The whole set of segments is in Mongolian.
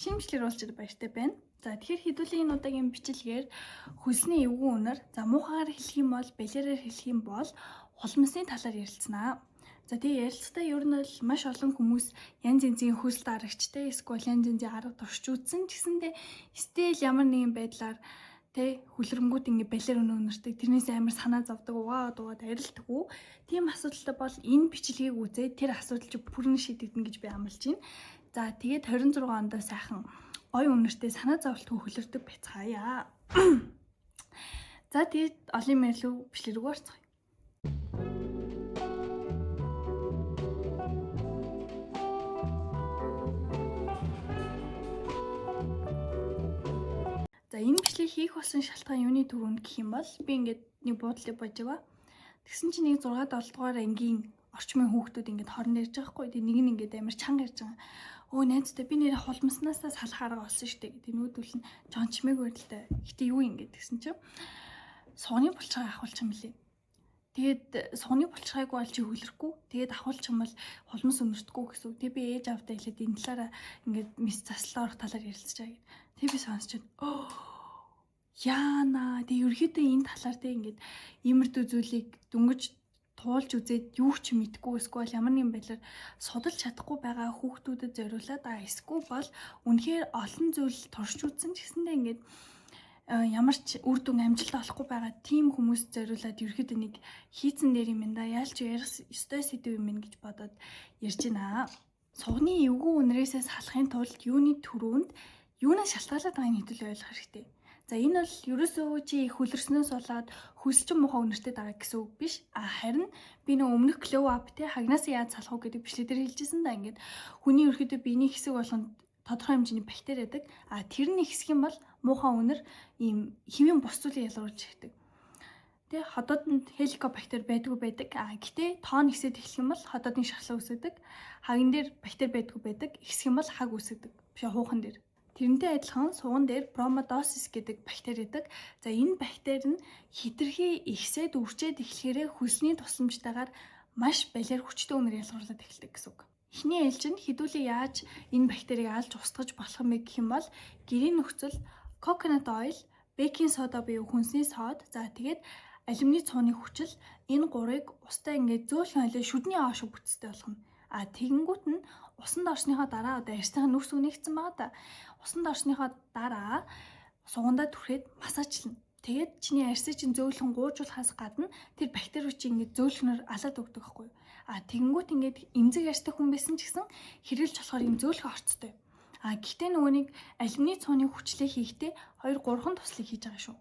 Шинэ бичлэгээр уулзчаад баяртай байна. За тэгэхээр хэдүүлээ энэ удаагийн бичлэгээр хөлсний эвгүй үнэр, за муухайгаар хэлэх юм бол, балиараар хэлэх юм бол хулмасны талаар ярилцсанаа. За тэгээ ярилцлагатай ер нь бол маш олон хүмүүс янз янзын хөлс дарагчтай эсвэл янз янзын арга туршиж үзсэн ч гэсэндээ стил ямар нэгэн байдлаар хөлрөнгүүд ингээ балиар өнөртэй тэрнээс амар санаа зовдөг угаад арилдаггүй. Тийм асуудалтай бол энэ бичлэгийг үзээд тэр асуудал чи бүрэн шийдэгдэнэ гэж би амлаж байна. За тэгээд 26 онд сайхан ой үнэртэй санаа зовлтгүй хөлөрдөг байцгаая. За тэгээд олон мэрлүү бичлэг рүү орцгоё. За энэ бичлэгийг хийх болсон шалтгаан юуны төрөнд гэх юм бол би ингээд нэг буудлыг бож байгаа. Тэгсэн чинь нэг 6 7 дугаар ангийн орчмын хүүхдүүд ингээд хооронд ярьж байгаа хгүй. Тэгээ нэг нь ингээд амар чанга ярьж байгаа. Өө найзтай би нэр холмоснасаа салах арга олсон шүү дээ гэдэг нүүдүүл нь чончмээгүй байлтай. Гэтэ юу юм гээд гэсэн чинь сууны булчиргаа ахуулчих юм лээ. Тэгээд сууны булчиргааг бол чи хөлөрөхгүй. Тэгээд ахуулчих юм бол холмос өнөртгөө гэсэн. Тэгээ би ээж авдаа хэлээд энэ талаараа ингээд мис заслаа орох талаар ярилцчаа гэд. Тэгээ би сонсчод яана тэг ерөөдөө энэ талаар тэг ингээд иймэрдүү зүйлийг дүнгиж туулж үзээд юу ч мэдгүй эсвэл ямар нэгэн байдлаар судалж чадахгүй байгаа хүүхдүүдэд зориулаад эсвэл бол үнэхээр олон зүйл туршиж үзсэн ч гэсэндээ ингээд ямар ч үр дүн амжилт олохгүй байгаа тийм хүмүүс зориулаад ерөөдөө нэг хийцэн дээр юм да яалч ярих ёстой сэдв юм гэж бодоод ярьж байна. Сугны эвгүй үнрээсээ салахын тулд юуны төрөнд юунаас шалтгаалаад байгааг хэдүүлээ ойлгох хэрэгтэй. За энэ бол ерөөсөө чи хөлөрснөөс болоод хөлсчин муухай үнэртэй байгаа гэсэн үг биш. Харин би нөө өмнөх glow up хагнаас яаж салах уу гэдэг бичлэг дээр хэлжсэн да ингээд хүний ерөөдөө биений хэсэг болгонд тодорхой хэмжээний бактери байдаг. Тэр нь ихсэх юм бол муухай үнэр ийм хэвийн бус зүйлийг ялгаруулж эхэлдэг. Тэгээ ходоодонд хеликобактер байдгүй байдаг. Гэтээ тоон ихсээд эхлэх юм бол ходоодын шархлаа үүсгэдэг. Хаган дээр бактери байдгүй байдаг. Ихсэх юм бол хаг үүсгэдэг. Биш хуухан дээр. Тэрнтэй адилхан суган дээр промодосис гэдэг бактери байдаг. За энэ бактери нь хэтэрхий ихсээд үрчээд эхлэхээрээ хөлсний тусламжтайгаар маш балиар хүчтэй үнэр ялгаруулад эхэлдэг гэсэн үг. Эхний ээлжинд хэдүүлээ яаж энэ бактерийг алж устгаж болох юм гэх юм бол гэрийн нөхцөл coconut oil, baking soda буюу хүнсний сод, за тэгээд алюминий цууны хүчил энэ гурыг устай ингээд зөөлхөн хойлоо шүдний аа шиг бүтцтэй болгоно. Тэгэнгүүт нь усанд орсныхоо дараа одоо арьсныхаа нүрс үнэгцэн байгаа да. Усанд орсныхоо дараа сугандаа түрхээд массажлна. Тэгээд чиний арьсыг чинь зөөлхөн гуйжуулахаас гадна тэр бактери чинь ингээд зөөлхнөр алаад өгдөг байхгүй юу? Тэгэнгүүт ингээд эмзэг арьстай хүн байсан ч гэсэн хэрэлж болохоор юм зөөлхөн орцтой. Гэхдээ нөгөө нэг алюминий цууны хүчлээ хийхдээ 2 3 туслыг хийж байгаа шүү.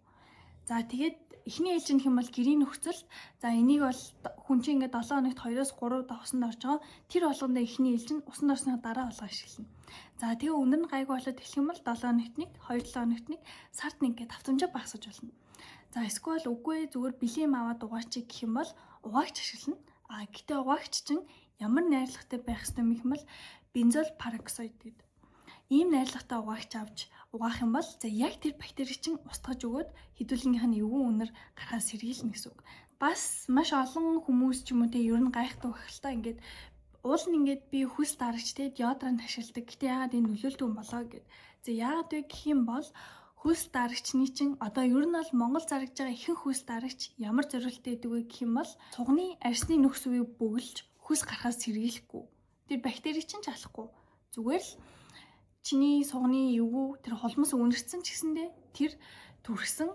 За тэгээд эхний ээлжинд хэм бол гэрийн нөхцөл. За энийг бол хүн чинь ингээд 7 хоногт 2-оос 3 удаа усанд орж байгаа. Тэр болгондоо эхний ээлжинд усанд орсны дараа болгоо ашиглана. За тэгээ өнөр нь гайгүй болоод эхлэх юм бол 7 хоногт нэг, 2-7 хоногт нэг, сард нэг гэдэг давтамжаа багасгаж болно. За эсвэл үгүй зүгээр бэлэм аваад угаачих гэх юм бол угаагч ашиглана. Гэтээ угаагч чинь ямар найрлагатай байх ёстой юм бол бензол пароксид гэдэг. Ийм найрлагатай угаагч авч угаах юм бол за яг тэр бактери чинь устгаж өгөөд хэдүүлгийнх нь эвгүй үнэр гарахаас сэргийлнэ гэсэн үг. Бас маш олон хүмүүс ч юм уу ер нь гайхдаг ахaltaа ингээд уул нь ингээд би хөлс дарагч деодорант ашигладаг. Гэтэ яагаад энэ нөлөөлдөг юм болоо гэд. За яагаад вэ гэх юм бол хөлс дарагчны чинь одоо ер нь бол Монгол зарагж байгаа ихэнх хөлс дарагч ямар зорилттой байдаг вэ гэх юм бол сугны арьсны нөхс үеийг бөглөж хөлс гарахаас сэргийлэхгүй. Тэр бактери чинь чалахгүй. Зүгээр л чиний сугны эвгүй тэр холмос үнэрсэн ч гэсэндээ тэр түрхсэн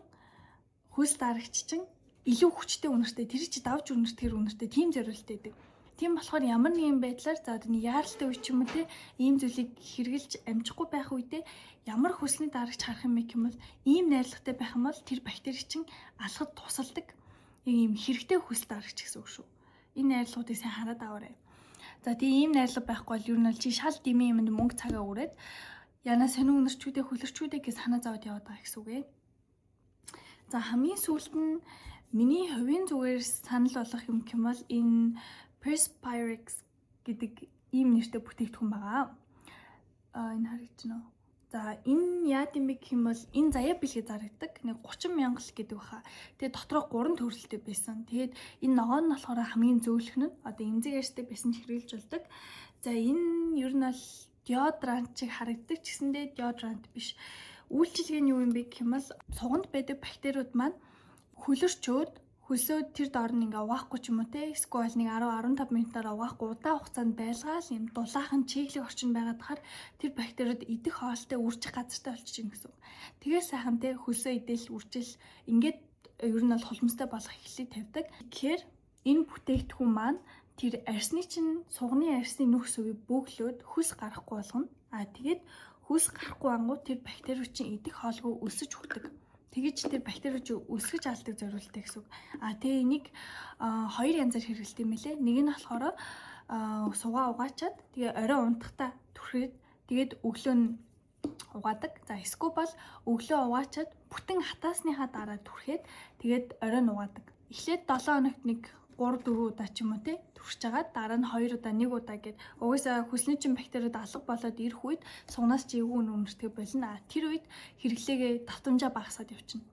хөлс дарагч чинь илүү хүчтэй үнэртэй тэр чи давж үнэртэйгэр үнэртэй тийм зорилттой байдаг. Тийм болохоор ямар нэгэн байдлаар за одоо яаралтай үе ч юм уу те ийм зүйлийг хэрглэж амжихгүй байх үедээ ямар хөлсний дарагч харах юм бэ гэх юм бол ийм найрлагатай байх юм бол тэр бактери чинь алхад тусалдаг ийм хэрэгтэй хөлс дарагч гэсэн үг шүү. Энэ найрлагуудыг сайн хараад аваарай. За тийм ийм найрлага байхгүй бол ер нь чи шал дэмий юмд мөнгө цагаа өрөөд яна сонин үнэрчүүдээ хөлөрчүүдээ гэж санаа зовоод яваад байгаа гэсэн үг ээ. За хамгийн сүүлд нь миний хувийн зүгээр санал болгох юм гэх юм бол энэ Perspirix гэдэг ийм нэртэй бүтээгдэхүүн байгаа. Энэ харагдаж байна уу? За энэ яа гэм бэ гэх юм бол энэ заяа бэлгээ зарагддаг. Нэг 30 мянга л гэдэг баха. Тэгээ дотроо 3 төрөлтэй байсан. Тэгээд энэ ногоон нь болохоор хамгийн зөөлхөн нь одоо эмзэг арьстай байсан ч хэрэгжилж болдог. За энэ ер нь бол деодорант шиг харагддаг ч гэсэндээ деодорант биш. Үйлчилгээ нь юу юм бэ гэх юм бол суганд байдаг бактериуд маань хөлөрчөөд хөлсөө тэр доор нь ингээ угаахгүй ч юм уу те эсвэл нэг 10-15 минутаар угаахгүй удаан хугацаанд байлгаал юм дулаахан чиглэг орчин байгаад хахаар тэр бактериуд идэх хоолтой үржих газартай болчих юм гэсэн. Тэгээд сайхан те хөлсөө идэл үржил ингээд ер нь бол холмостой болох эхлэлийг тавьдаг. Тэгэхээр энэ бүтээгдэхүүн маань тэр арсны чинь сугны арсны нүх сүвийг бөглөөд хөлс гарахгүй болгоно. Тэгээд хөлс гарахгүй ангууд тэр бактериуд чинь идэх хоолгүй өлсөж хүрдэг. Тэгэж тэр бактериуд өсгөж алдаг зориултай гэсэн үг. Тэгээ энийг хоёр янзаар хэрэглэдэг юм лээ. Нэг нь болохоор сугаа угаачаад тэгээ орой унтахтаа түрхээд тэгээд өглөө нь угаадаг. За эсвэл бол өглөө угаачаад бүтэн хатаасныхаа дараа түрхээд тэгээд орой нь угаадаг. Эхлээд 7 хоногт нэг 3-4 удаа ч юм уу те түрхэж байгаа. Дараа нь 2 удаа 1 удаа гэд угаасаа хөлсний чин бактериуд алга болоод ирэх үед сугнаас чи эвгүй үнэмэртгэ болно. Тэр үед хэрэглээгээ давтамжаа багасгаад явчихна.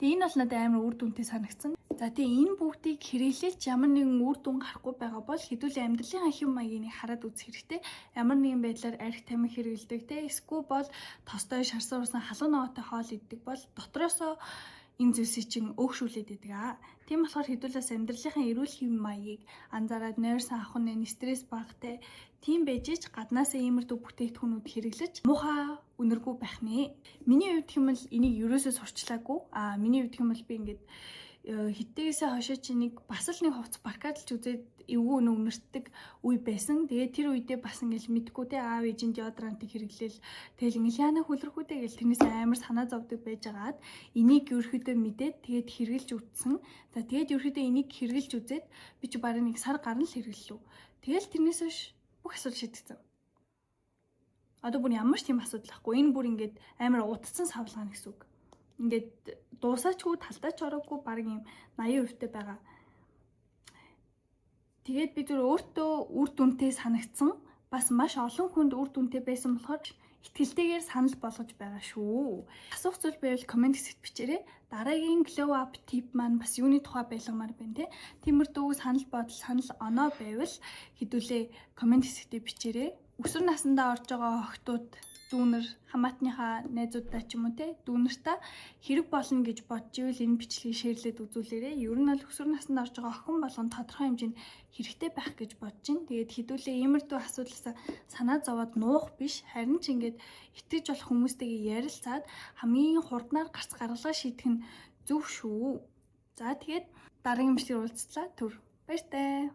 Тэгээ энэ бол надад амар үр дүнтэй санагдсан. За тэгээ энэ бүгдийг хэрэглэлч ямар нэгэн үр дүн гарахгүй байгаа бол хэдүүлээ амьдралын хэм маягийг хараад үзэх хэрэгтэй. Ямар нэгэн байдлаар арх тамхи хэрэглэдэг те эсвэл бол тостой шарсан урсан халуун ногоотой хоол иддэг бол дотроосоо энэ зүйлсийг чинь өөгшүүлээд идэг. Тийм болохоор хэдүүлээс амьдралынхаа эрүүл хэм маягийг анзаараад нойрсон авах нь стресс багтай тийм байж ч гаднаасаа иймэрдүү бүтээгдэхүүнүүд хэрэглэж муухай үнэргүй байх нэ. Миний хувьд хэм бол энийг ерөөсөө сурчлаагүй. Миний хувьд хэм бол би ингээд хитэгээсээ хойшоо чи нэг бас л нэг хувц баркадалж үзээд эвгүй үнэртдэг үе байсан. Тэгээд тэр үедээ бас ингээл мэдгүй те аав ээжийн деодорантыг хэрэглээл тэгэл ингээл яана хөлрөхүүдээ гэл тэрнээс амар санаа зовдөг байжгаад энийг ерөөхдөө мэдээд тэгээд хэрэглэж үтсэн. За тэгээд ерөөхдөө энийг хэрэглэж үзээд би чи бараг нэг сар гарна л хэрэглэлүү. Тэгэл тэрнээс хойш бүх асуудал шийдэгцэн. Одоо бүр ямар ч тийм асуудал байхгүй. Энэ бүр ингээд амар утцсан савлгаана гэсэн үг. Ингээд дуусаачгүй талдаач ороогүй баг юм 80% байгаа. Тэгээд би зөв өөртөө үр дүнтэй санагдсан. Бас маш олон хүнд үр дүнтэй байсан болохоор итгэлтэйгээр санал болгож байгаа шүү. Асуух зүйл байвал комент хэсэгт бичээрэй. Дараагийн glow up tip маань бас юуны тухай байлгамаар байна те. Тиймэрдүү санал бодол, санал оноо байвал хэдүүлээ комент хэсэгтээ бичээрэй. Өсвөр насндаа орж байгаа охтууд дүүнер хамаатныхаа найзуудаа ч юм уу те дүүнертаа хэрэг болно гэж бодж ивэл энэ бичлэгийг шеэрлээд үзүүлээрэй. Ер нь бол өсвөр наснд орж байгаа охин болгон тодорхой хэмжээнд хэрэгтэй байх гэж бодож байна. Тэгээд хэдүүлээ иймэрдүү асуудлаас санаа зовоод нуух биш харин ч ингээд итгэж болох хүмүүстэйгээ ярилцаад хамгийн хурднаар гарц гаргалгаа шийдэх нь зөв шүү. За тэгээд дараагийн бичлэгээр уулзлаа. Түр баяртай.